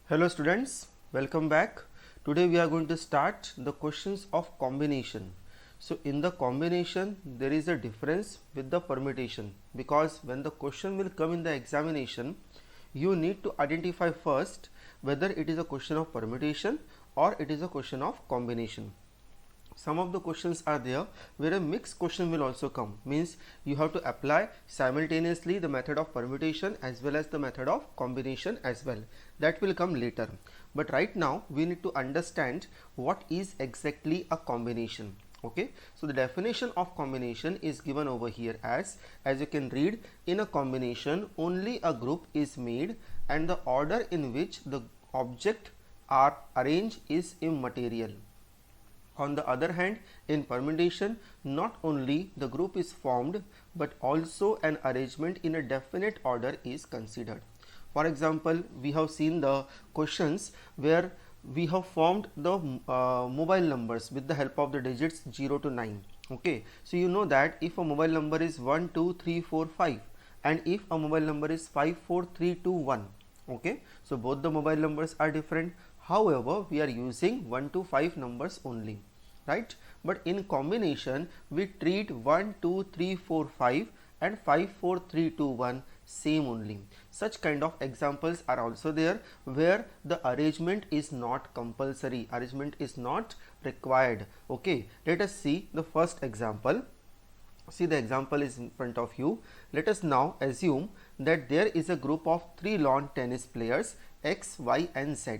Hello students, welcome back. Today we are going to start the questions of combination. So in the combination there is a difference with the permutation, because when the question will come in the examination you need to identify first whether it is a question of permutation or it is a question of combination. Some of the questions are there where a mixed question will also come, means you have to apply simultaneously the method of permutation as well as the method of combination as well. That will come later, but right now we need to understand what is exactly a combination. Okay, so the definition of combination is given over here as you can read, in a combination only a group is made and the order in which the object are arranged is immaterial. On the other hand, in permutation, not only the group is formed, but also an arrangement in a definite order is considered. For example, we have seen the questions where we have formed the mobile numbers with the help of the digits 0 to 9. Okay, so you know that if a mobile number is 1, 2, 3, 4, 5 and if a mobile number is 5, 4, 3, 2, 1. Okay, so both the mobile numbers are different. However, we are using 1 to 5 numbers only, right? But in combination we treat 1, 2, 3, 4, 5 and 5, 4, 3, 2, 1 same only. Such kind of examples are also there where the arrangement is not compulsory, arrangement is not required. Okay, let us see the first example. See, the example is in front of you. Let us now assume that there is a group of 3 lawn tennis players X, Y and Z.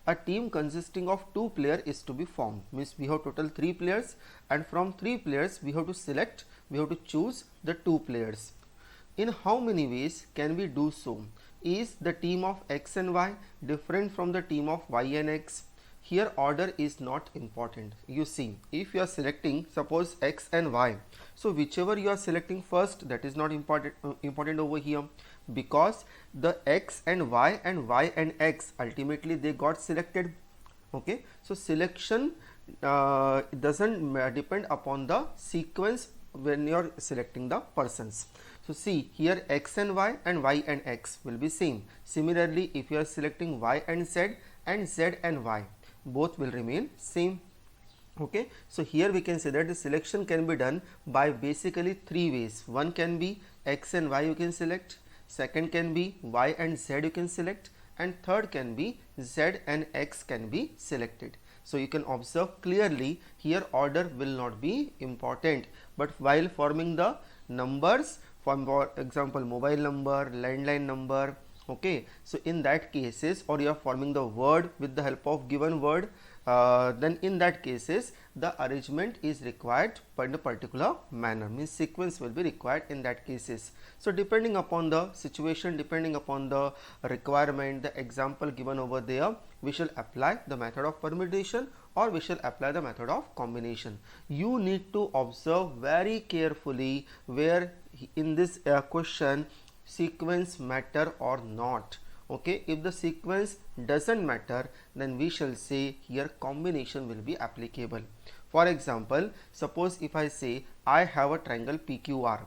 A team consisting of 2 players is to be formed, means we have total 3 players and from 3 players we have to choose the 2 players. In how many ways can we do so? Is the team of X and Y different from the team of Y and X? Here order is not important. You see, if you are selecting suppose X and Y, so whichever you are selecting first, that is not important over here, because the X and Y and X ultimately they got selected. Okay, so selection doesn't depend upon the sequence when you are selecting the persons. So see, here X and Y and X will be same. Similarly, if you are selecting Y and Z and Y, both will remain same. Okay, so here we can say that the selection can be done by basically 3 ways. One can be X and Y you can select, second can be Y and Z you can select, and third can be Z and X can be selected. So you can observe clearly here order will not be important, but while forming the numbers, for example mobile number, landline number, okay, so in that cases, or you are forming the word with the help of given word, then in that cases the arrangement is required in a particular manner, means sequence will be required in that cases. So depending upon the situation, depending upon the requirement, the example given over there, we shall apply the method of permutation or we shall apply the method of combination. You need to observe very carefully where in this question sequence matter or not. Okay, if the sequence doesn't matter, then we shall say here combination will be applicable. For example, suppose if I say I have a triangle PQR,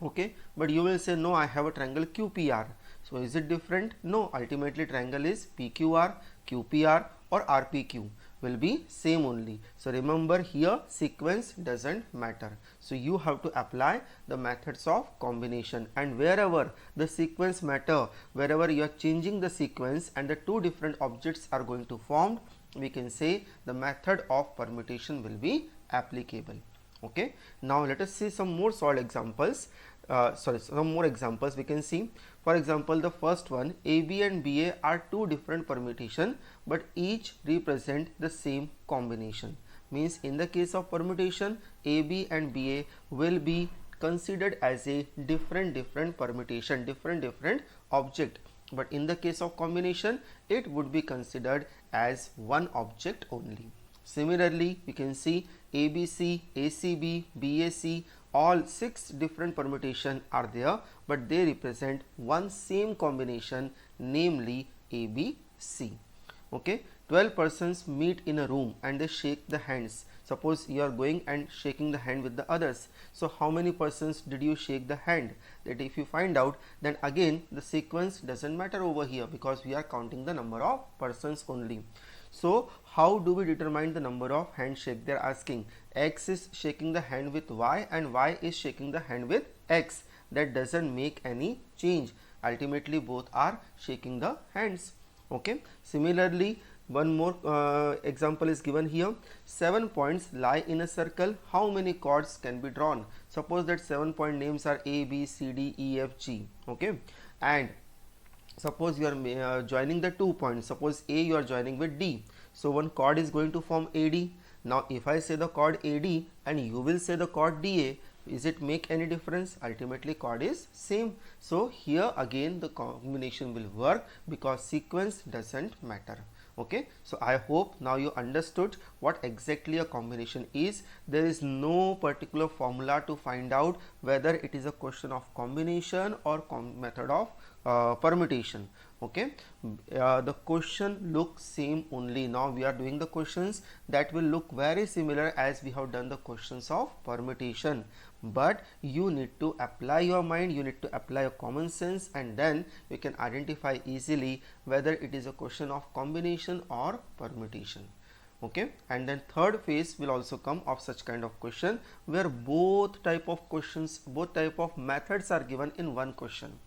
okay, but you will say no, I have a triangle QPR. So is it different? No, ultimately triangle is PQR, QPR or RPQ will be same only. So remember here sequence doesn't matter. So you have to apply the methods of combination, and wherever the sequence matter, wherever you are changing the sequence and the 2 different objects are going to form, we can say the method of permutation will be applicable. Okay, now let us see some more solid examples. Some more examples we can see. For example, the first one, AB and BA are 2 different permutation but each represent the same combination, means in the case of permutation AB and BA will be considered as a different permutation, different object, but in the case of combination it would be considered as one object only. Similarly, we can see ABC, ACB, BAC, all 6 different permutation are there, but they represent one same combination, namely ABC. Okay, 12 persons meet in a room and they shake the hands. Suppose you are going and shaking the hand with the others. So how many persons did you shake the hand? That if you find out, then again the sequence doesn't matter over here, because we are counting the number of persons only. So how do we determine the number of handshake? They are asking X is shaking the hand with Y and Y is shaking the hand with X. That doesn't make any change. Ultimately both are shaking the hands. Okay. Similarly, one more example is given here. 7 points lie in a circle. How many chords can be drawn? Suppose that 7 point names are A, B, C, D, E, F, G. Okay. And suppose you are joining the 2 points. Suppose A you are joining with D. So one chord is going to form AD. Now if I say the chord AD and you will say the chord DA, is it make any difference? Ultimately chord is same. So here again the combination will work, because sequence doesn't matter. Okay, so I hope now you understood what exactly a combination is. There is no particular formula to find out whether it is a question of combination or method of permutation. Okay, the question looks same only. Now we are doing the questions that will look very similar as we have done the questions of permutation, but you need to apply your mind, you need to apply your common sense, and then you can identify easily whether it is a question of combination or permutation. Okay, and then third phase will also come of such kind of question, where both type of questions, both type of methods are given in one question.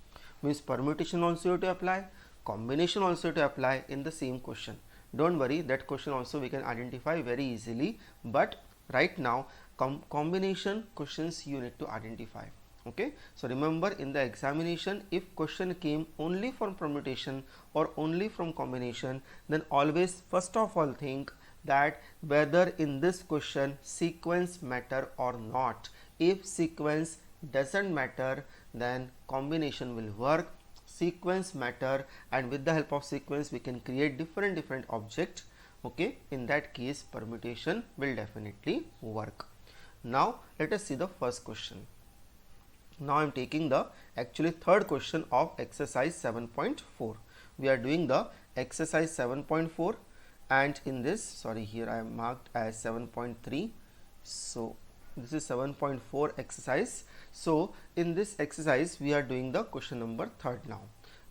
Means permutation also you have to apply, combination also to apply in the same question. Don't worry, that question also we can identify very easily, but right now combination questions you need to identify. Okay, so remember, in the examination if question came only from permutation or only from combination, then always first of all think that whether in this question sequence matter or not. If sequence doesn't matter, then combination will work. Sequence matter, and with the help of sequence we can create different object. Okay, in that case permutation will definitely work. Now let us see the first question. Now I am taking the actually third question of exercise 7.4. We are doing the exercise 7.4, and in this, sorry, here I am marked as 7.3. so this is 7.4 exercise. So in this exercise we are doing the question number third now.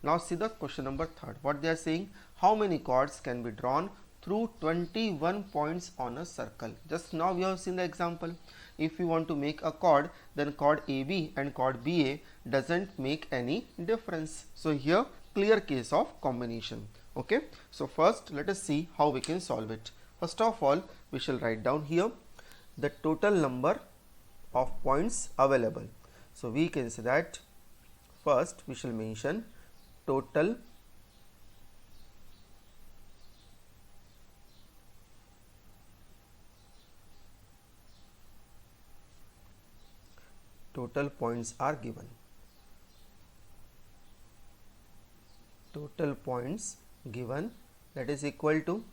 Now see the question number third. What they are saying, how many chords can be drawn through 21 points on a circle? Just now we have seen the example. If you want to make a chord, then chord AB and chord BA doesn't make any difference. So here clear case of combination. Okay, so first let us see how we can solve it. First of all, we shall write down here the total number of points available. So we can say that first we shall mention total points are given. Total points given, that is equal to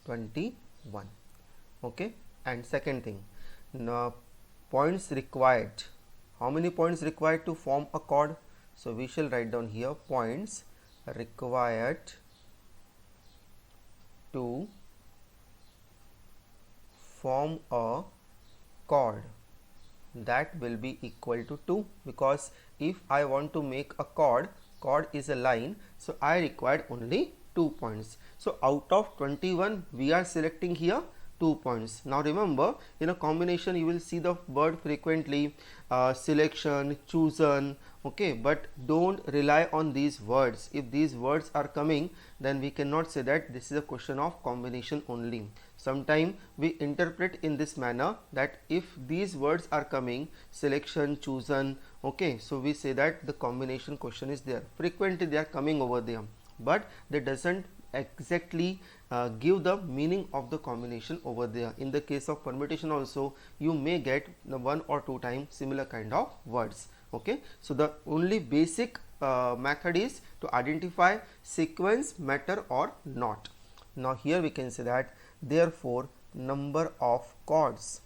21. Okay, and second thing, now points required. How many points required to form a chord? So we shall write down here points required to form a chord. That will be equal to 2, because if I want to make a chord is a line, so I required only 2 points. So out of 21 we are selecting here 2 points. Now remember, in a combination you will see the word frequently, selection, chosen. Okay, but don't rely on these words. If these words are coming, then we cannot say that this is a question of combination only. Sometimes we interpret in this manner that if these words are coming, selection, chosen, okay, so we say that the combination question is there. Frequently they are coming over there, but they doesn't exactly give the meaning of the combination over there. In the case of permutation also, you may get the 1 or 2 times similar kind of words. Okay, so the only basic method is to identify sequence matter or not. Now here we can say that therefore number of chords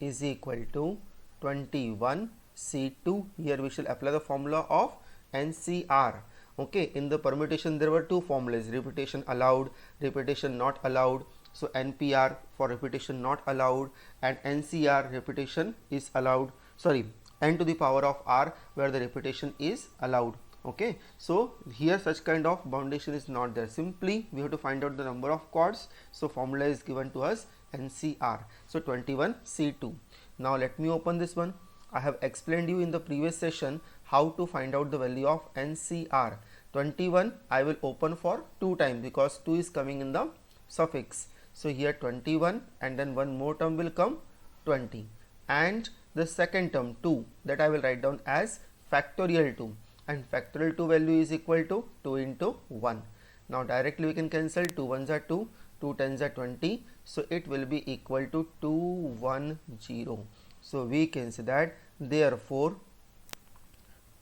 is equal to 21C2. Here we shall apply the formula of NCR. Okay, in the permutation there were two formulas, repetition allowed, repetition not allowed. So NPR for repetition not allowed, and NCR repetition is allowed, sorry, n to the power of r where the repetition is allowed. Okay, so here such kind of boundation is not there, simply we have to find out the number of chords. So formula is given to us NCR, so 21C2. Now let me open this one. I have explained you in the previous session how to find out the value of NCR. 21 I will open for 2 times because 2 is coming in the suffix. So here 21 and then one more term will come 20, and the second term 2, that I will write down as factorial 2, and factorial 2 value is equal to 2 into 1. Now directly we can cancel, 2 ones are 2, 2 tens are 20, so it will be equal to 210. So we can say that therefore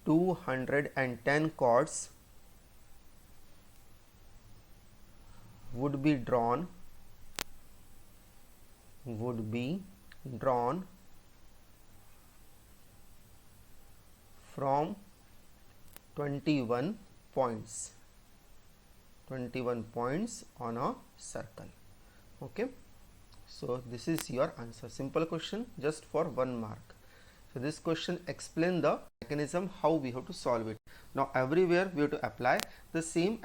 210 chords would be drawn from 21 points on a circle. Okay, so this is your answer. Simple question, just for 1 mark. So this question explain the mechanism how we have to solve it. Now everywhere we have to apply the same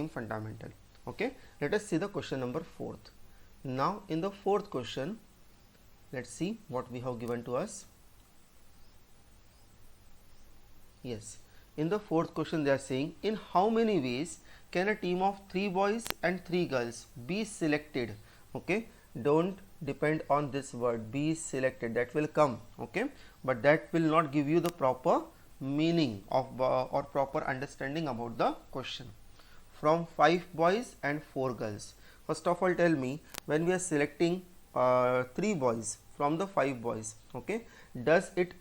fundamental. Okay, let us see the question number 4th. Now in the 4th question, let's see what we have given to us. Yes, in the 4th question they are saying, in how many ways can a team of 3 boys and 3 girls be selected? Okay, don't depend on this word be selected, that will come. Okay, but that will not give you the proper meaning of or proper understanding about the question. From 5 boys and 4 girls. First of all, tell me, when we are selecting 3 boys from the 5 boys, okay, does it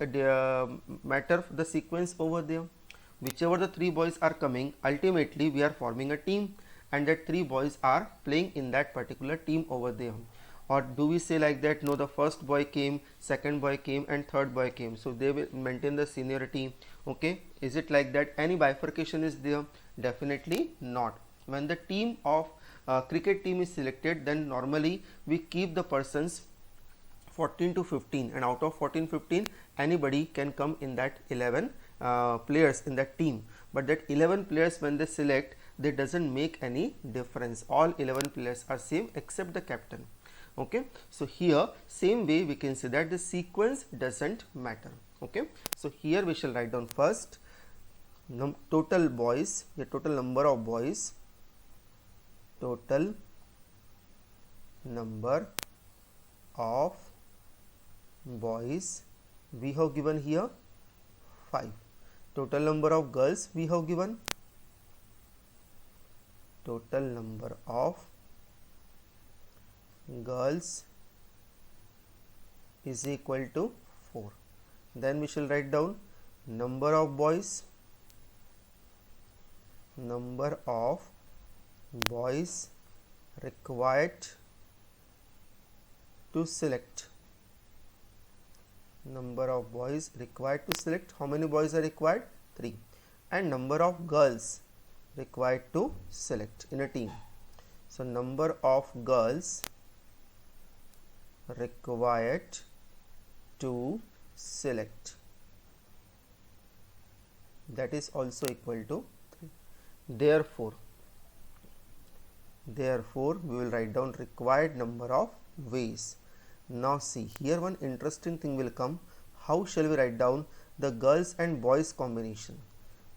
matter the sequence over there? Whichever the 3 boys are coming, ultimately we are forming a team, and that 3 boys are playing in that particular team over there. Or do we say like that, no, the first boy came, second boy came, and third boy came, so they will maintain the seniority? Okay, is it like that? Any bifurcation is there? Definitely not. When the team of cricket team is selected, then normally we keep the persons 14 to 15, and out of 14-15 anybody can come in that 11 players in that team. But that 11 players when they select, they doesn't make any difference, all 11 players are same except the captain. Okay, so here same way we can say that the sequence doesn't matter. Okay, so here we shall write down first total boys, the total number of boys, total number of boys we have given here 5. Total number of girls we have given, total number of girls is equal to 4. Then we shall write down number of boys required to select. Number of boys required to select, how many boys are required? 3. And number of girls required to select in a team. So number of girls required to select, that is also equal to 3. Therefore we will write down required number of ways. Now see, here one interesting thing will come. How shall we write down the girls and boys combination?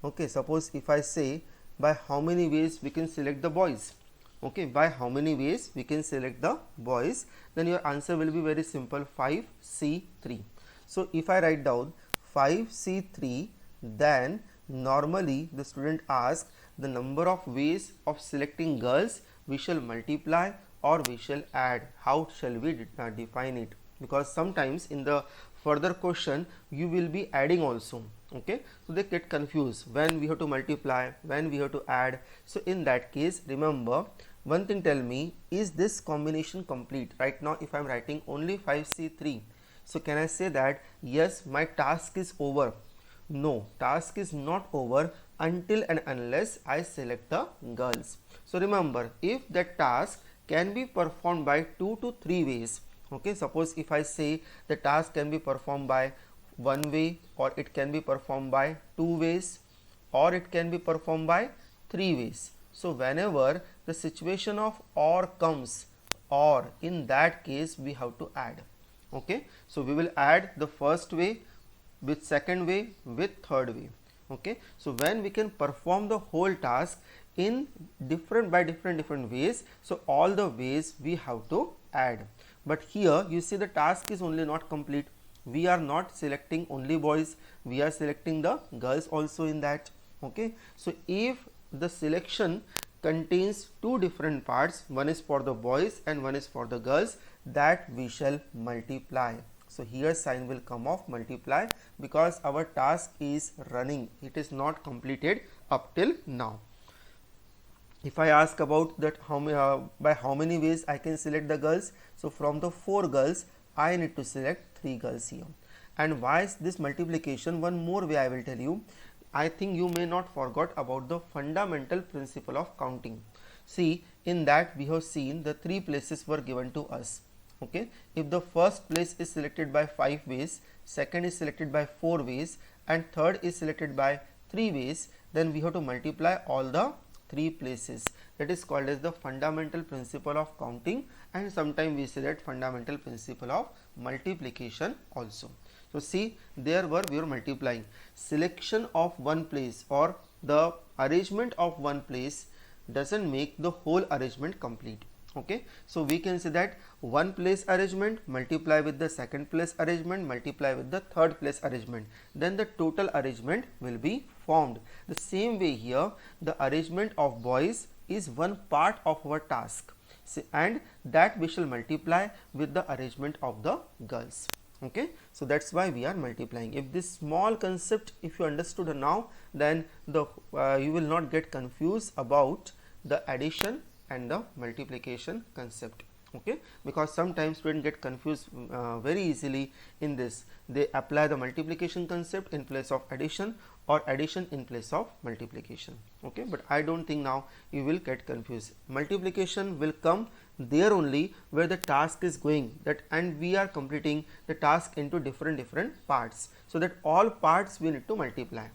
Okay, suppose if I say by how many ways we can select the boys, okay, by how many ways we can select the boys, then your answer will be very simple, 5C3. So if I write down 5C3, then normally the student asks the number of ways of selecting girls we shall multiply or we shall add. How shall we define it? Because sometimes in the further question you will be adding also. Okay, so they get confused when we have to multiply, when we have to add. So in that case, remember one thing, tell me, is this combination complete? Right now if I am writing only 5C3, So can I say that yes, my task is over? No, task is not over until and unless I select the girls. So remember, if that task can be performed by 2 to 3 ways, okay, suppose if I say the task can be performed by one way, or it can be performed by 2 ways, or it can be performed by 3 ways. So whenever the situation of or comes, or in that case we have to add. Okay, so we will add the first way with second way with third way. Okay, so when we can perform the whole task in different ways, so all the ways we have to add. But here you see the task is only not complete. We are not selecting only boys, we are selecting the girls also in that. Okay, so if the selection contains two different parts, one is for the boys and one is for the girls, that we shall multiply. So here sign will come of multiply, because our task is running, it is not completed up till now. If I ask about that by how many ways I can select the girls, so from the 4 girls I need to select 3 girls here. And why is this multiplication? One more way I will tell you. I think you may not forgot about the fundamental principle of counting. See, in that we have seen the 3 places were given to us. Okay, if the first place is selected by 5 ways, second is selected by 4 ways, and third is selected by 3 ways, then we have to multiply all the 3 places. That is called as the fundamental principle of counting, and sometimes we say that fundamental principle of multiplication also. So see, there we were multiplying. Selection of one place or the arrangement of one place doesn't make the whole arrangement complete. Okay, so we can say that one place arrangement multiply with the second place arrangement multiply with the third place arrangement, then the total arrangement will be formed. The same way here, the arrangement of boys is one part of our task, and that we shall multiply with the arrangement of the girls. Okay, so that's why we are multiplying. If this small concept, if you understood now, then the you will not get confused about the addition and the multiplication concept. Okay, because sometimes students get confused very easily in this. They apply the multiplication concept in place of addition, or addition in place of multiplication. Okay, but I don't think now you will get confused. Multiplication will come there only where the task is going, that and we are completing the task into different parts, so that all parts we need to multiply.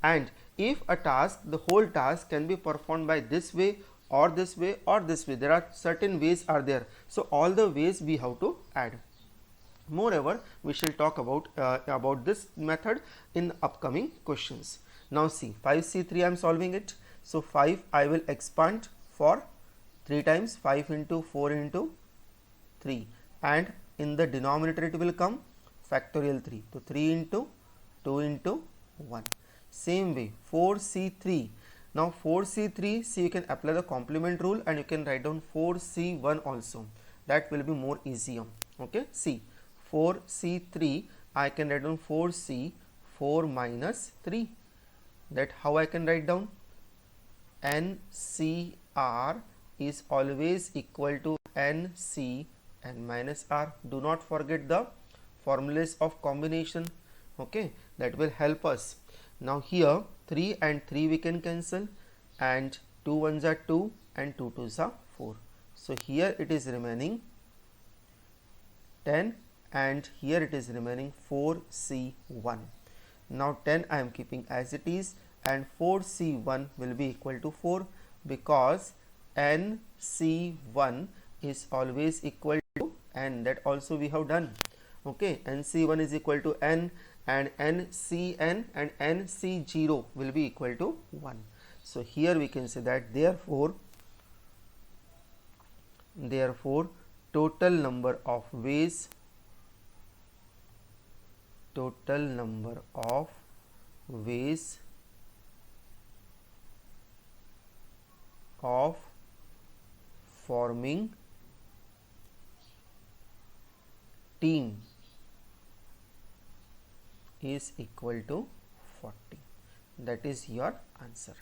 And if a task, the whole task can be performed by this way or this way or this way, there are certain ways are there, so all the ways we have to add. Moreover, we shall talk about this method in upcoming questions. Now see, 5C3 I am solving it. So 5 I will expand for 3 times, 5 into 4 into 3, and in the denominator it will come factorial 3. So 3 into 2 into 1. Same way 4C3. Now 4C3, see, you can apply the complement rule and you can write down 4C1 also. That will be more easier. Okay, see, 4C3 I can write down 4C 4 minus 3. That how I can write down? NCR is always equal to NC and minus R. Do not forget the formulas of combination. Okay, that will help us. Now here 3 and 3 we can cancel, and 2 1s are 2 and 2 2s are 4. So here it is remaining 10 and here it is remaining 4C1. Now 10 I am keeping as it is, and 4C1 will be equal to 4, because NC1 is always equal to N. That also we have done. Okay, NC1 is equal to N, and NCN and NC0 will be equal to 1. So here we can say that therefore total number of ways of forming team is equal to 40. That is your answer.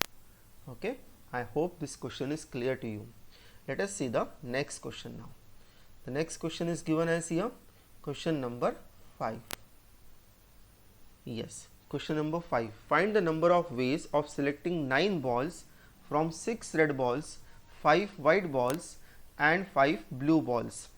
Okay, I hope this question is clear to you. Let us see the next question now. The next question is given as here question number 5. Yes, question number 5. Find the number of ways of selecting 9 balls from 6 red balls, 5 white balls and 5 blue balls.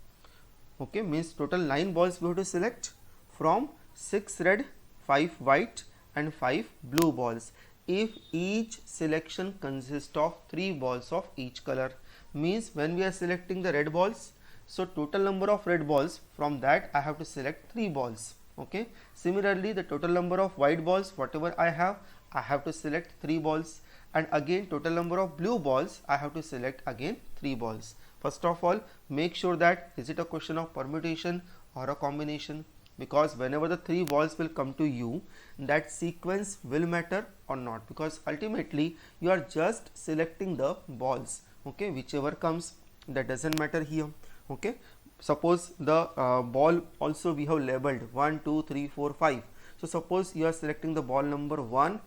Okay, means total 9 balls we have to select from 6 red, 5 white and 5 blue balls. If each selection consists of 3 balls of each color, means when we are selecting the red balls, so total number of red balls, from that I have to select 3 balls. Okay, similarly the total number of white balls, whatever I have to select 3 balls, and again total number of blue balls, I have to select again 3 balls. First of all, make sure that is it a question of permutation or a combination, because whenever the 3 balls will come to you, that sequence will matter or not, because ultimately you are just selecting the balls. Okay, whichever comes, that doesn't matter here. Okay, suppose the ball also we have labeled 1, 2, 3, 4, 5. So suppose you are selecting the ball number 1,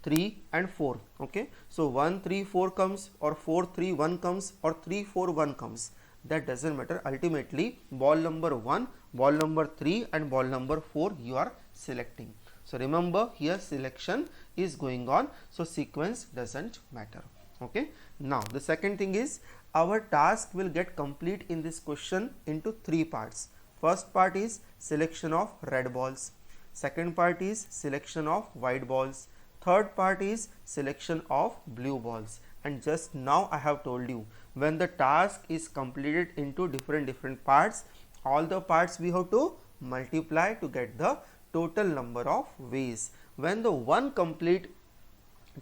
3 and 4. Okay, so 1, 3, 4 comes, or 4, 3, 1 comes, or 3, 4, 1 comes, that doesn't matter. Ultimately ball number 1, ball number 3 and ball number 4 you are selecting. So remember, here selection is going on, so sequence doesn't matter. Okay, now the second thing is, our task will get complete in this question into 3 parts. First part is selection of red balls, second part is selection of white balls, third part is selection of blue balls. And just now I have told you, when the task is completed into different parts, all the parts we have to multiply to get the total number of ways. When the one complete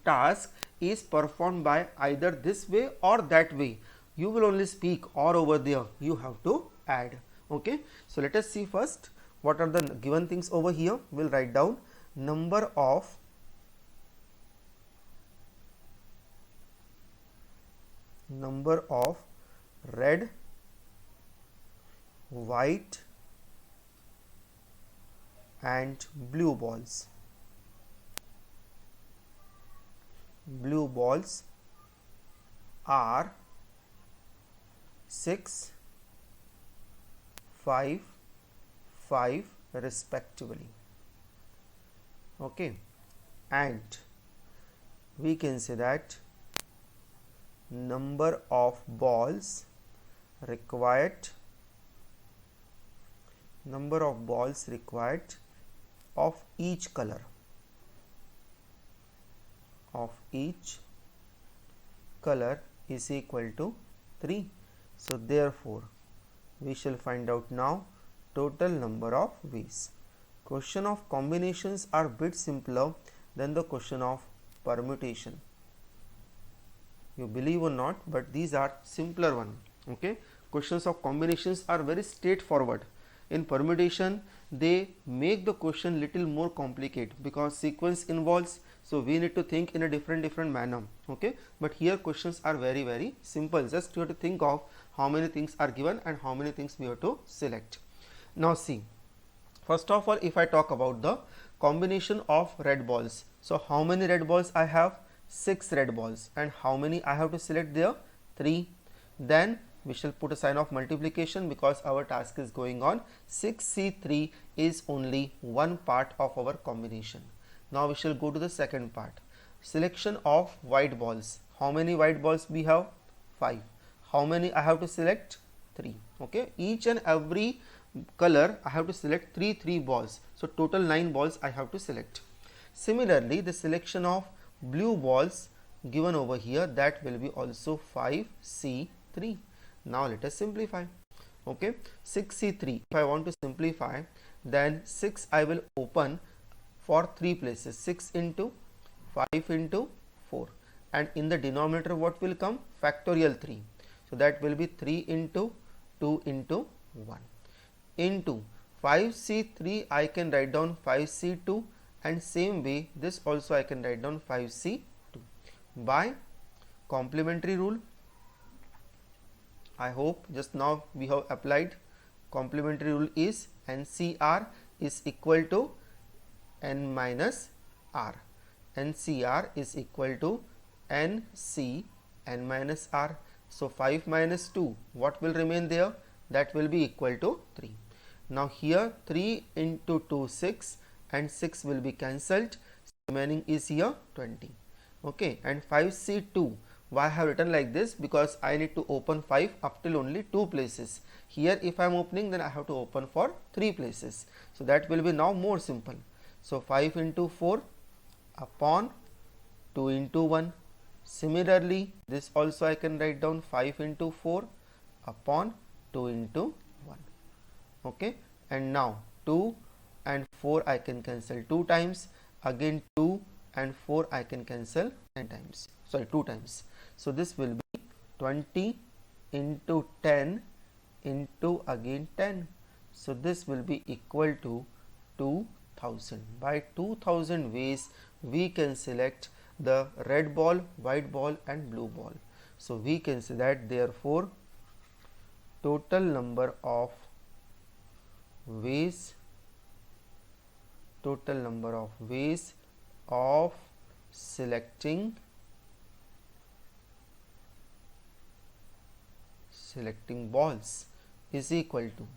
task is performed by either this way or that way, you will only speak, or over there you have to add. Okay, so let us see first what are the given things over here. We will write down number of red, white and blue balls. Blue balls are 6, 5, 5 respectively. Okay, and we can say that number of balls required of each color is equal to 3. So therefore we shall find out now total number of ways. Question of combinations are bit simpler than the question of permutation. You believe or not, but these are simpler one. Okay, questions of combinations are very straightforward. In permutation, they make the question little more complicated because sequence involves, so we need to think in a different manner. Okay, but here questions are very simple. Just you have to think of how many things are given and how many things we have to select. Now see, first of all, if I talk about the combination of red balls, so how many red balls I have? 6 red balls, and how many I have to select there? 3. Then we shall put a sign of multiplication because our task is going on. 6C3 is only one part of our combination. Now we shall go to the second part, selection of white balls. How many white balls we have? 5. How many I have to select? 3. Okay, each and every color I have to select 3 balls, so total 9 balls I have to select. Similarly, the selection of blue balls given over here, that will be also 5C3. Now let us simplify. Okay, 6C3, if I want to simplify, then 6 I will open for 3 places, 6 into 5 into 4, and in the denominator what will come? Factorial 3. So that will be 3 into 2 into 1 into 5C3. I can write down 5C2, and same way this also I can write down 5C2 by complementary rule. I hope just now we have applied complementary rule. Is NCR is equal to N minus R. NCR is equal to NC N minus R. So 5 minus 2, what will remain there? That will be equal to 3. Now here 3 into 2 6 and 6 will be cancelled, remaining is here 20. Okay, and 5C2, why I have written like this? Because I need to open 5 up till only 2 places. Here if I am opening, then I have to open for 3 places. So that will be now more simple. So 5 into 4 upon 2 into 1. Similarly, this also I can write down 5 into 4 upon 2 into 1. Okay, and now 2 and 4 I can cancel 2 times, again 2 and 4 I can cancel 10 times, sorry 2 times. So this will be 20 into 10 into again 10. So this will be equal to 2000. By 2000 ways we can select the red ball, white ball and blue ball. So we can say that therefore total number of ways of selecting balls is equal to,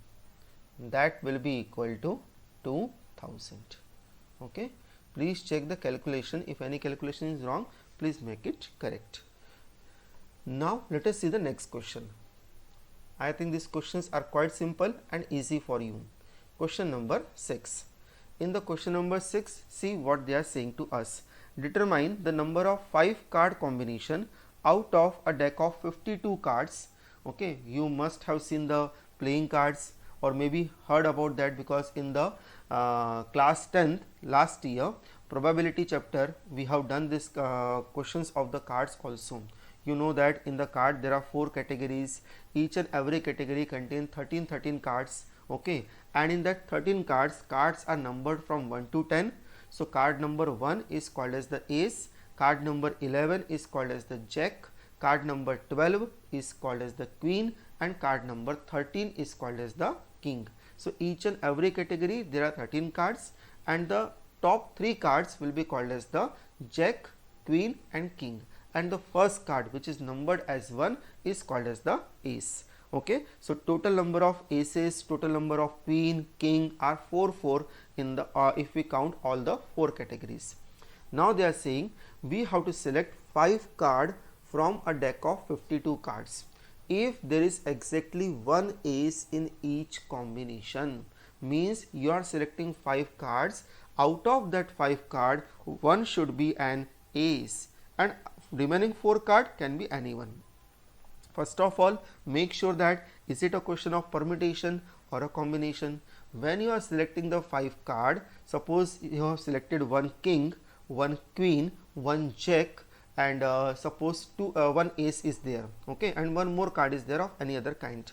that will be equal to 2000. Okay, please check the calculation. If any calculation is wrong, please make it correct. Now let us see the next question. I think these questions are quite simple and easy for you. Question number 6. In the question number 6, see what they are saying to us. Determine the number of 5 card combination out of a deck of 52 cards. Okay, you must have seen the playing cards or maybe heard about that, because in the class 10th last year probability chapter we have done this questions of the cards also. You know that in the card there are 4 categories, each and every category contains 13 cards. Okay, and in that 13 cards are numbered from 1 to 10. So card number 1 is called as the ace, card number 11 is called as the jack, card number 12 is called as the queen, and card number 13 is called as the king. So each and every category there are 13 cards, and the top 3 cards will be called as the jack, queen and king, and the first card which is numbered as 1 is called as the ace. Okay, so total number of aces, total number of queen, king are 4 in the if we count all the 4 categories. Now they are saying we have to select 5 card from a deck of 52 cards. If there is exactly 1 ace in each combination, means you are selecting 5 cards, out of that 5 card 1 should be an ace and remaining 4 card can be anyone. First of all, make sure that is it a question of permutation or a combination. When you are selecting the 5 card, suppose you have selected 1 king, 1 queen, 1 jack, and suppose 1 ace is there, okay, and 1 more card is there of any other kind.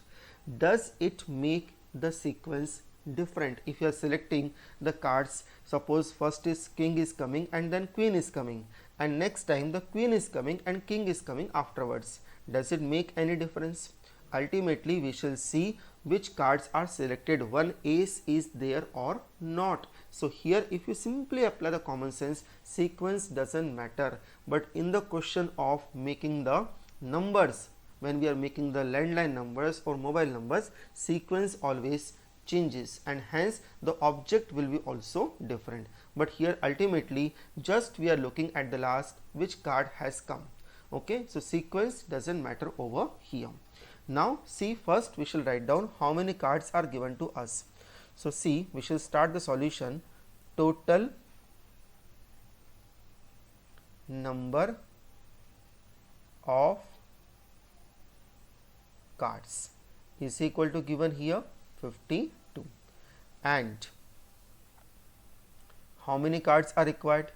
Does it make the sequence different? If you are selecting the cards, suppose first is king is coming and then queen is coming, and next time the queen is coming and king is coming afterwards, does it make any difference? Ultimately we shall see which cards are selected, 1 ace is there or not. So here if you simply apply the common sense, sequence doesn't matter, but in the question of making the numbers, when we are making the landline numbers or mobile numbers, sequence always changes and hence the object will be also different. But here ultimately just we are looking at the last which card has come. Okay, so sequence doesn't matter over here. Now see, first we shall write down how many cards are given to us. So see, we shall start the solution. Total number of cards is equal to given here 52, and how many cards are required?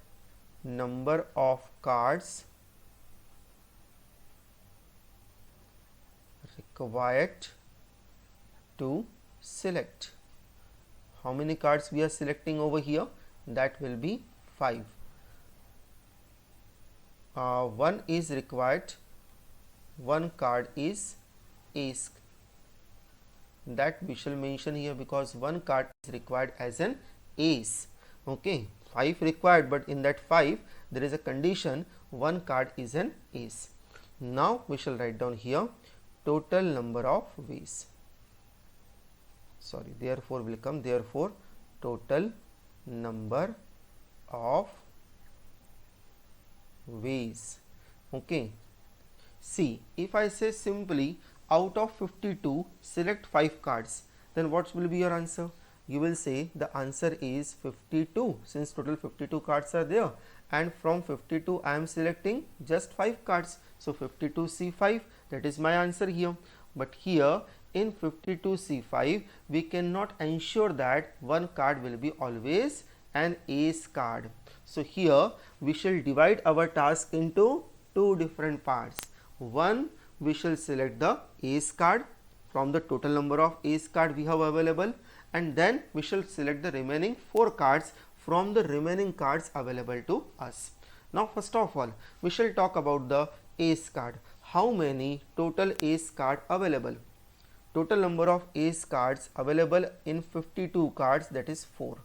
Number of cards required to select. How many cards we are selecting over here? That will be 5. 1 is required, 1 card is ace, that we shall mention here because 1 card is required as an ace. Okay, 5 required, but in that 5 there is a condition, 1 card is an ace. Now we shall write down here total number of ways. therefore will come, therefore total number of ways. Okay, see, if I say simply out of 52 select 5 cards, then what will be your answer? You will say the answer is 52, since total 52 cards are there, and from 52 I am selecting just 5 cards, so 52C5, that is my answer here. But here in 52C5 we cannot ensure that one card will be always an ace card. So here we shall divide our task into two different parts. One, we shall select the ace card from the total number of ace card we have available, and then we shall select the remaining 4 cards from the remaining cards available to us. Now first of all we shall talk about the ace card. How many total ace card available? Total number of ace cards available in 52 cards, that is 4,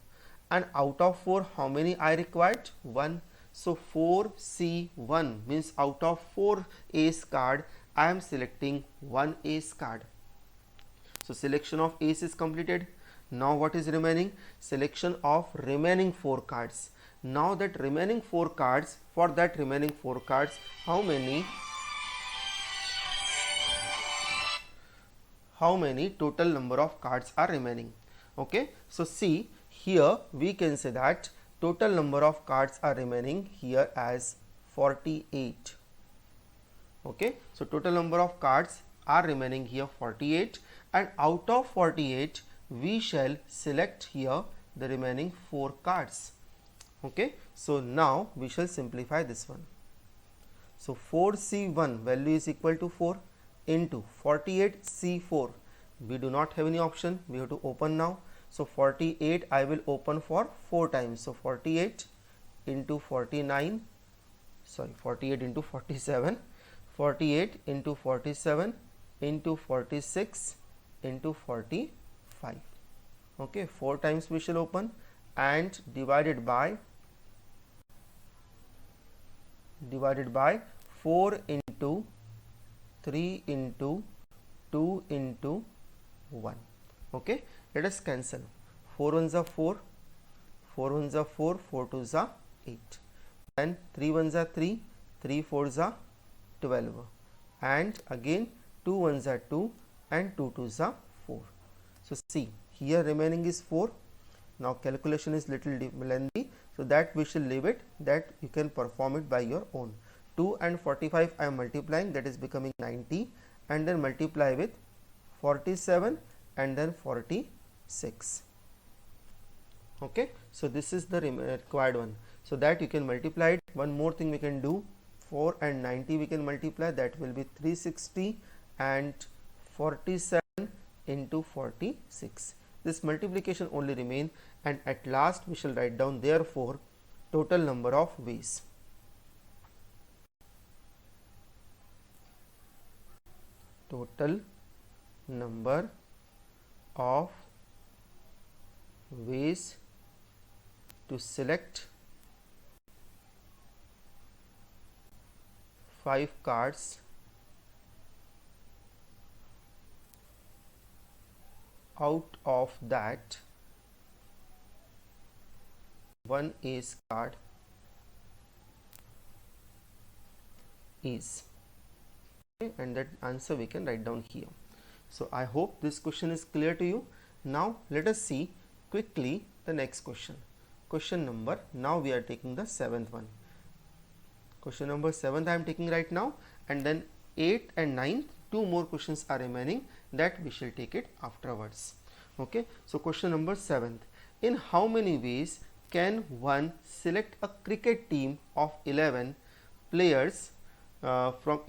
and out of 4 how many I required? 1. So 4C1 means out of 4 ace card I am selecting 1 ace card. So selection of ace is completed. Now what is remaining? Selection of remaining 4 cards. Now that remaining 4 cards, for that remaining 4 cards, how many total number of cards are remaining? Okay, so see, here we can say that total number of cards are remaining here as 48. Okay, so total number of cards are remaining here 48, and out of 48 we shall select here the remaining 4 cards. Okay, so now we shall simplify this one. So 4C1 value is equal to 4 into 48C4. We do not have any option, we have to open now. So 48 I will open for 4 times. So 48 into 49, 48 into 47, 48 into 47 into 46 into 45. Okay, 4 times we shall open, and divided by 4 into 3 into 2 into 1. Okay, let us cancel. 4 ones are 4, 4 ones are 4, 4 twos are 8, then 3 ones are 3, 3 fours are 12, and again 2 ones are 2 and 2 twos are 4. So see, here remaining is 4. Now calculation is little lengthy, so that we shall leave it, that you can perform it by your own. 2 and 45 I am multiplying, that is becoming 90, and then multiply with 47 and then 46. Okay, so this is the required one, so that you can multiply it. One more thing we can do, 4 and 90 we can multiply, that will be 360 and 47 into 46. This multiplication only remain, and at last we shall write down therefore total number of ways. Total number of ways to select 5 cards out of that 1 ace card is. Okay, and that answer we can write down here. So I hope this question is clear to you. Now let us see quickly the next question. Question number, now we are taking the 7th one. Question number 7th I am taking right now, and then 8th and 9th, 2 more questions are remaining, that we shall take it afterwards. Okay, so question number 7th. In how many ways can one select a cricket team of 11 players from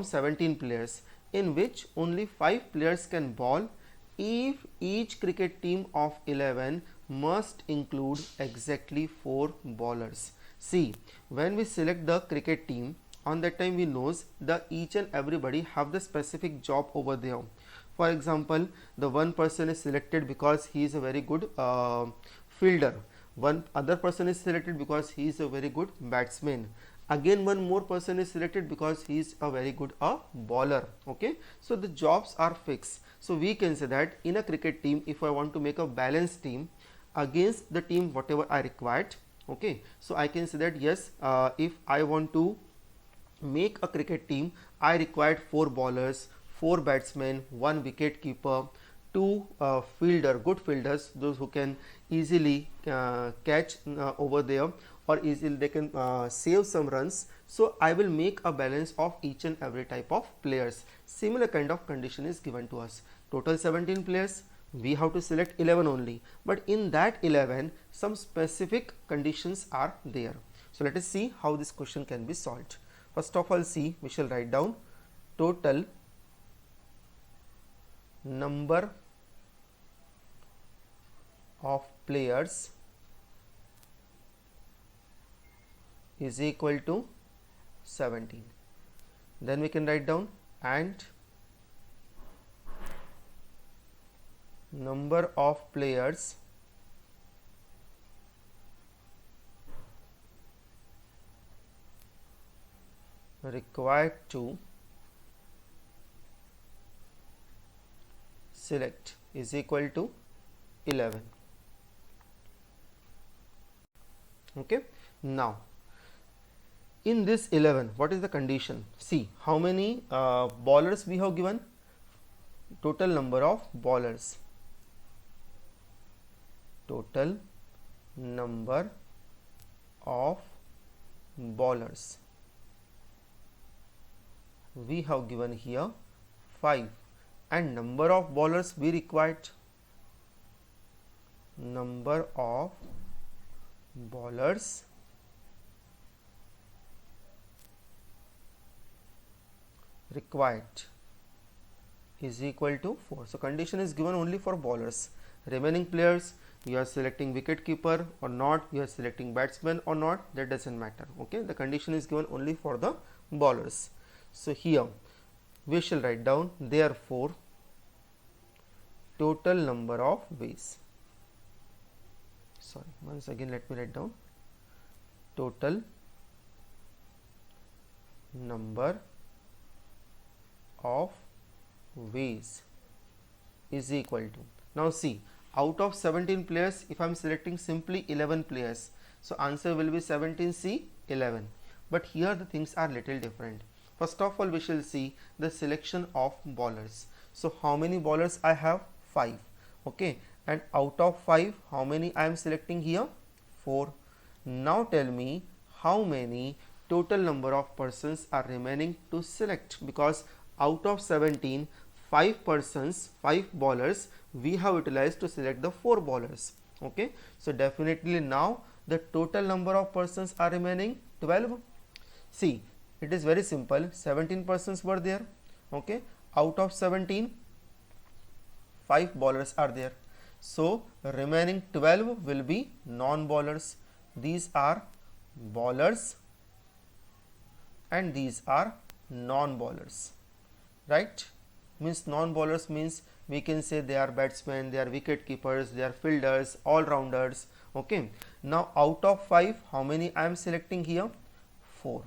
17 players, in which only 5 players can bowl, if each cricket team of 11 must include exactly 4 bowlers? See, when we select the cricket team, on that time we knows the each and everybody have the specific job over there. For example, the one person is selected because he is a very good fielder, one other person is selected because he is a very good batsman, again one more person is selected because he is a very good bowler. Okay, so the jobs are fixed. So we can say that in a cricket team, if I want to make a balanced team against the team whatever I required, okay, so I can say that yes, if I want to make a cricket team, I required 4 bowlers, 4 batsmen, 1 wicket keeper, 2 good fielders, those who can easily catch over there, or easily they can save some runs. So I will make a balance of each and every type of players. Similar kind of condition is given to us. Total 17 players, we have to select 11 only, but in that 11 some specific conditions are there. So let us see how this question can be solved. First of all, see, we shall write down total number of players is equal to 17. Then we can write down and number of players required to select is equal to 11. Okay, now in this 11, what is the condition? See, how many bowlers we have given? Total number of bowlers. Total number of bowlers we have given here 5, and number of bowlers we required, number of bowlers required is equal to 4. So condition is given only for bowlers. Remaining players, you are selecting wicket keeper or not, you are selecting batsman or not, that doesn't matter. Okay, the condition is given only for the bowlers. So here we shall write down therefore total number of ways. Sorry, once again let me write down total number of ways is equal to. Now see, out of 17 players, if I am selecting simply 11 players, so answer will be 17C 11. But here the things are little different. First of all, we shall see the selection of bowlers. So how many bowlers I have? 5. Okay, and out of 5, how many I am selecting here? 4. Now tell me how many total number of persons are remaining to select, because out of 17, 5 persons, 5 bowlers we have utilized to select the 4 bowlers. Okay, so definitely now the total number of persons are remaining 12. See, it is very simple. 17 persons were there. Okay, out of 17, 5 bowlers are there. So remaining 12 will be non-bowlers. These are bowlers and these are non-bowlers. Right? Means non-bowlers means we can say they are batsmen, they are wicket keepers, they are fielders, all-rounders. Okay. Now out of 5, how many I am selecting here? 4.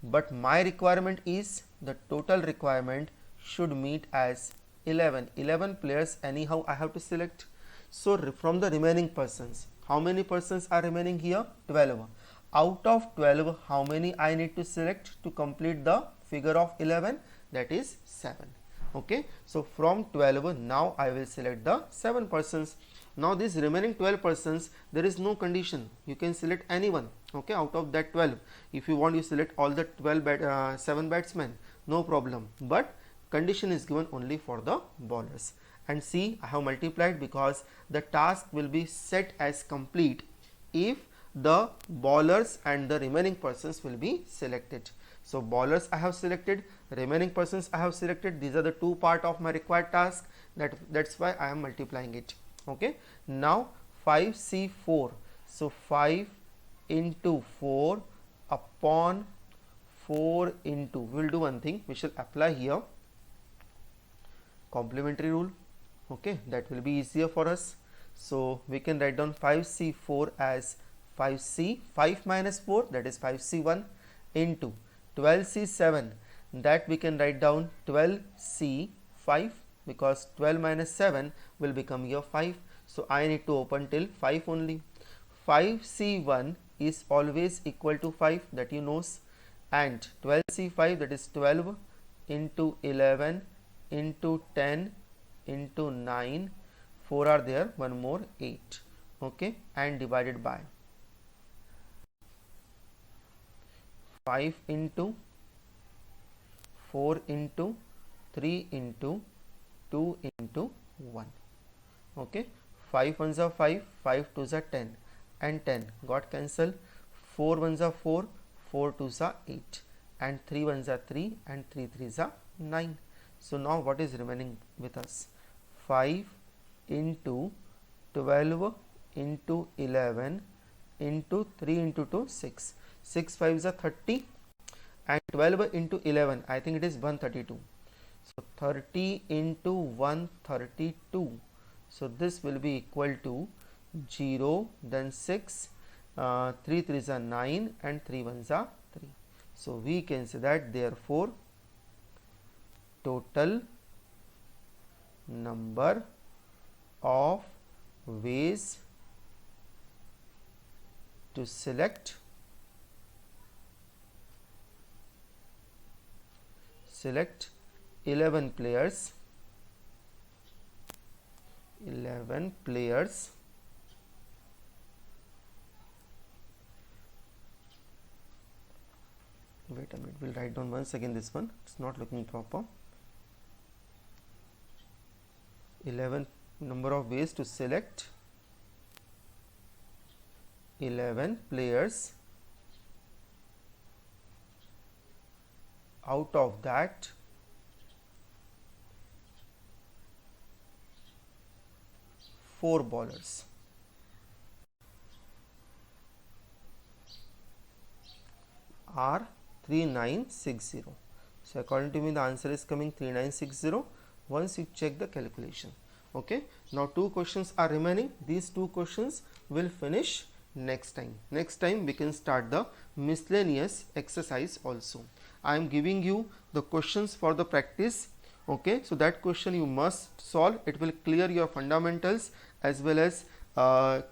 But my requirement is, the total requirement should meet as 11. 11 players anyhow I have to select. So from the remaining persons, how many persons are remaining here? 12. Out of 12, how many I need to select to complete the figure of 11? That is 7. Okay, so from 12 now I will select the 7 persons. Now these remaining 12 persons, there is no condition, you can select anyone. Okay, out of that 12, if you want you select all the 7 batsmen, no problem, but condition is given only for the bowlers. And see, I have multiplied because the task will be set as complete if the bowlers and the remaining persons will be selected. So bowlers I have selected, remaining persons I have selected. These are the 2 part of my required task. That's why I am multiplying it. Okay. Now 5C4. So 5 into 4 upon 4 into. We will do one thing. We shall apply here complementary rule. Okay. That will be easier for us. So we can write down 5C4 as 5C, 5 minus 4, that is 5C1, into 12C7, that we can write down 12C5 because 12 minus 7 will become your 5. So I need to open till 5 only. 5C1 is always equal to 5, that you knows, and 12C5, that is 12 into 11 into 10 into 9, 4 are there, one more 8, okay, and divided by 5 into 4 into 3 into 2 into 1, okay. 5 ones are 5, 5 twos are 10, and 10 got cancelled. 4 ones are 4, 4 twos are 8, and 3 ones are 3, and 3 threes are 9. So now what is remaining with us? 5 into 12 into 11 into 3 into 2, 6. 6 5s are 30, and 12 into 11, I think it is 132. So 30 into 132. So this will be equal to 0, then 6, 3 3s are 9, and 3 1s are 3. So we can say that therefore total number of ways to select 11 players. 11 players wait a minute, we'll write down once again this one, it's not looking proper. 11 number of ways to select 11 players, out of that 4 bowlers. Are 3960. So according to me the answer is coming 3960 once you check the calculation. Okay, now 2 questions are remaining. These 2 questions will finish next time. Next time we can start the miscellaneous exercise also. I am giving you the questions for the practice. Okay, so that question you must solve. It will clear your fundamentals as well as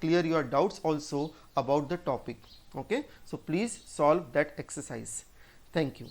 clear your doubts also about the topic. Okay, so please solve that exercise. Thank you.